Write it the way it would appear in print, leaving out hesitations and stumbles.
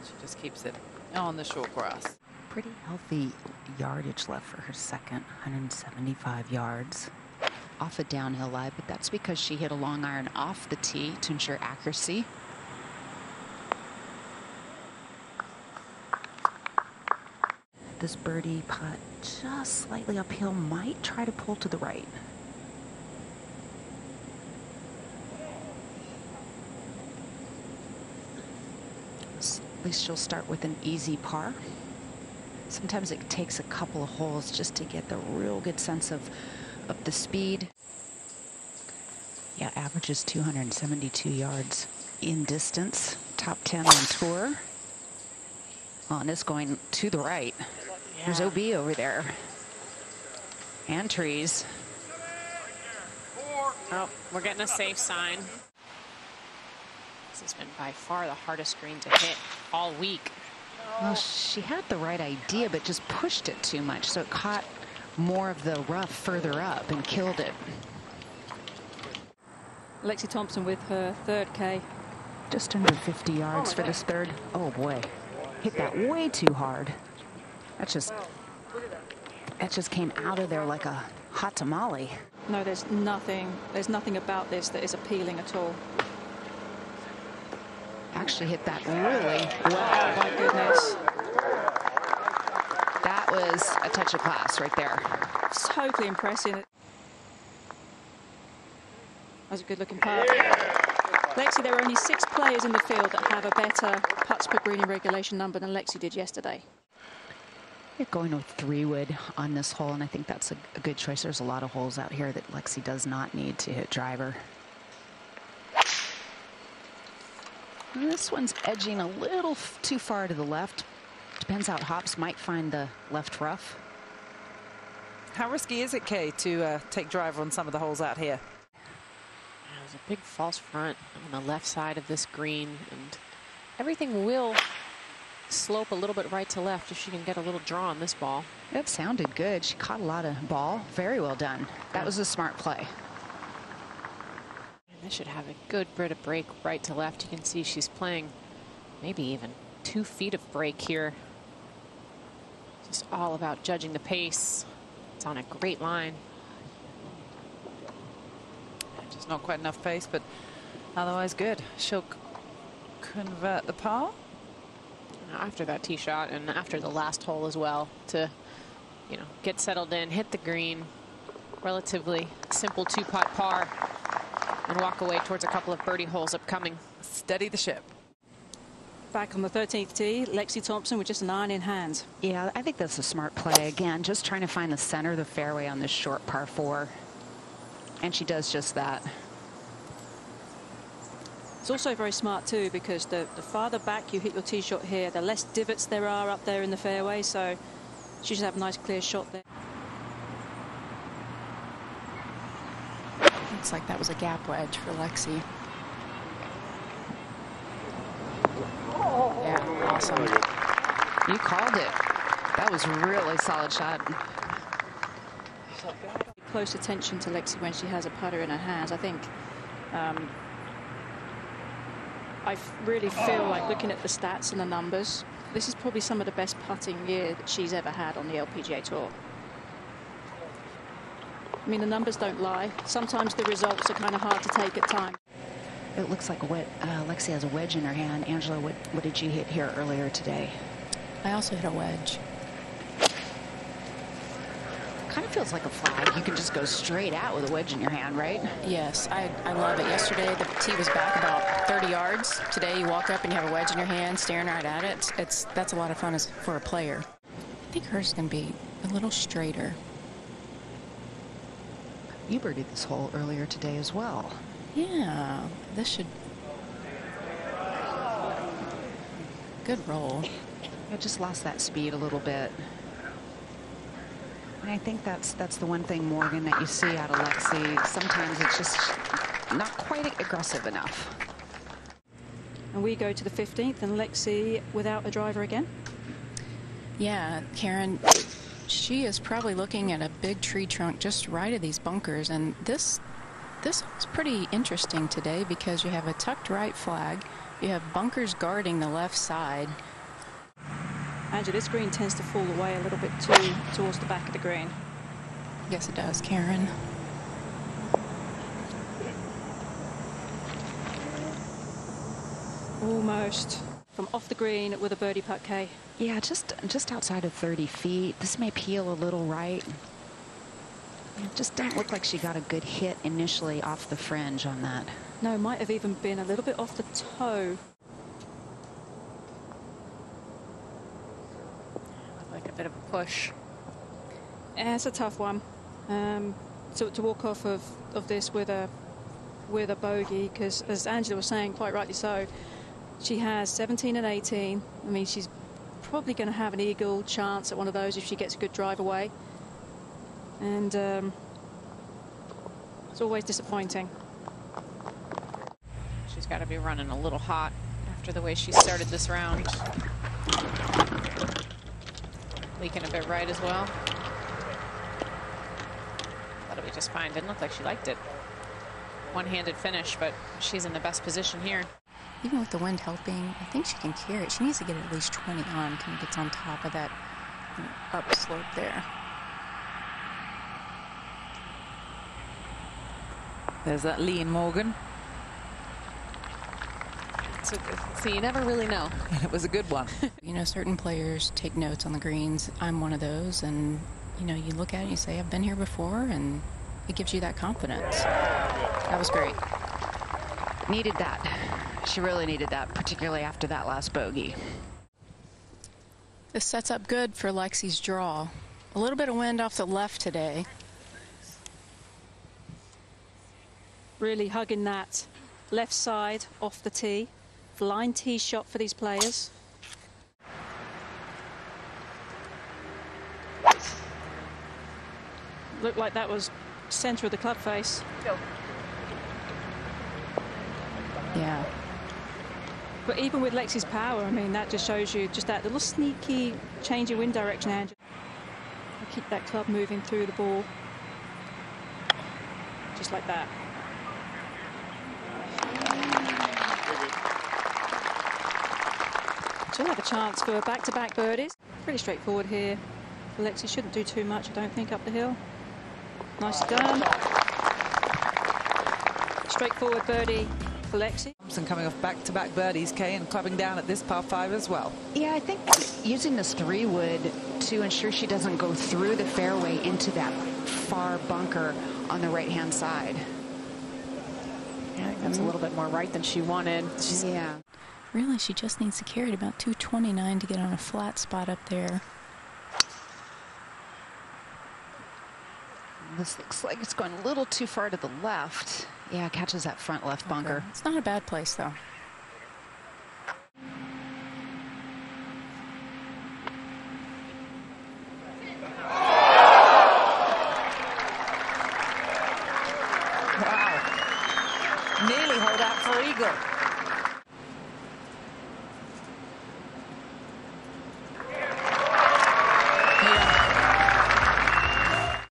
She just keeps it on the short grass. Pretty healthy yardage left for her second, 175 yards. Off a downhill lie, but that's because she hit a long iron off the tee to ensure accuracy. This birdie putt just slightly uphill might try to pull to the right. At least she'll start with an easy par. Sometimes it takes a couple of holes just to get the real good sense of the speed. Yeah, averages 272 yards in distance. Top 10 on tour. Oh, and it's going to the right. Yeah. There's OB over there. And trees. Oh, we're getting a safe sign. This has been by far the hardest green to hit all week. Well, she had the right idea, but just pushed it too much, so it caught more of the rough further up and killed it. Lexi Thompson with her third K. Just under 50 yards for this third. Oh boy, hit that way too hard. That just came out of there like a hot tamale. No, there's nothing about this that is appealing at all. Actually hit that really well. Oh my goodness. That was a touch of class right there. Totally impressive. That was a good looking putt. Lexi, there are only 6 players in the field that have a better putts per green in regulation number than Lexi did yesterday. You're going with 3-wood on this hole, and I think that's a good choice. There's a lot of holes out here that Lexi does not need to hit driver. This one's edging a little too far to the left. Depends how Hops might find the left rough. How risky is it, Kay, to take driver on some of the holes out here? There's a big false front on the left side of this green, and everything will slope a little bit right to left if she can get a little draw on this ball. That sounded good. She caught a lot of ball. Very well done. That was a smart play. This should have a good bit of break right to left. You can see she's playing maybe even 2 feet of break here. Just all about judging the pace. It's on a great line. Just not quite enough pace, but otherwise good. She'll convert the par. After that tee shot and after the last hole as well, to, you know, get settled in, hit the green, relatively simple 2-putt par, and walk away towards a couple of birdie holes upcoming. Steady the ship. Back on the 13th tee, Lexi Thompson with just an iron in hand. Yeah, I think that's a smart play. Again, just trying to find the center of the fairway on this short par 4. And she does just that. It's also very smart too, because the farther back you hit your tee shot here, the less divots there are up there in the fairway, so she should have a nice clear shot there. Looks like that was a gap wedge for Lexi. Yeah, awesome. You called it. That was really solid shot. Close attention to Lexi when she has a putter in her hands. I think I really feel like, looking at the stats and the numbers, this is probably some of the best putting year that she's ever had on the LPGA Tour. I mean, the numbers don't lie. Sometimes the results are kind of hard to take at times. It looks like Lexi has a wedge in her hand. Angela, what did you hit here earlier today? I also hit a wedge. Kind of feels like a flag. You can just go straight out with a wedge in your hand, right? Yes, I love it. Yesterday the tee was back about 30 yards. Today you walk up and you have a wedge in your hand, staring right at it. That's a lot of fun for a player. I think hers is going to be a little straighter. You birdied this hole earlier today as well. Yeah, this should... Good roll. I just lost that speed a little bit. And I think that's the one thing, Morgan, that you see out of Lexi. Sometimes it's just not quite aggressive enough. And we go to the 15th, and Lexi without a driver again. Yeah, Karen, she is probably looking at a big tree trunk just right of these bunkers, and this is pretty interesting today because you have a tucked right flag, you have bunkers guarding the left side, Angela, this green tends to fall away a little bit too towards the back of the green. Yes, it does, Karen. Almost from off the green with a birdie putt, Kay. Yeah, just outside of 30 feet. This may peel a little right. It just didn't look like she got a good hit initially off the fringe on that. No, might have even been a little bit off the toe. Like a bit of a push. Yeah, it's a tough one. To walk off of this with a bogey, because as Angela was saying, quite rightly so, she has 17 and 18. I mean, she's probably going to have an eagle chance at one of those if she gets a good drive away. And it's always disappointing. She's got to be running a little hot after the way she started this round. Leaking a bit right as well. That'll be just fine. Didn't look like she liked it. One-handed finish, but she's in the best position here. Even with the wind helping, I think she can carry it. She needs to get at least 20 on, kind of gets on top of that upslope there. There's that lean Morgan. So you never really know. It was a good one. You know, certain players take notes on the greens. I'm one of those, and you know, you look at it and you say, I've been here before, and it gives you that confidence. That was great. Needed that. She really needed that, particularly after that last bogey. This sets up good for Lexi's draw. A little bit of wind off the left today. Really hugging that left side off the tee. Blind tee shot for these players. Looked like that was center of the club face. Yeah. But even with Lexi's power, I mean, that just shows you just that little sneaky change in wind direction, Andrew. Keep that club moving through the ball. Just like that. She'll have a chance for back-to-back birdies. Pretty straightforward here. Lexi shouldn't do too much, I don't think, up the hill. Nicely done. Straightforward birdie for Lexi. Thompson coming off back-to-back birdies, Kay, and clubbing down at this par 5 as well. Yeah, I think using this 3-wood to ensure she doesn't go through the fairway into that far bunker on the right-hand side. Yeah, I think that's a little bit more right than she wanted. Yeah. Really, she just needs to carry it about 229 to get on a flat spot up there. This looks like it's going a little too far to the left. Yeah, catches that front left bunker. Okay. It's not a bad place, though. Wow. Nearly hold out for eagle.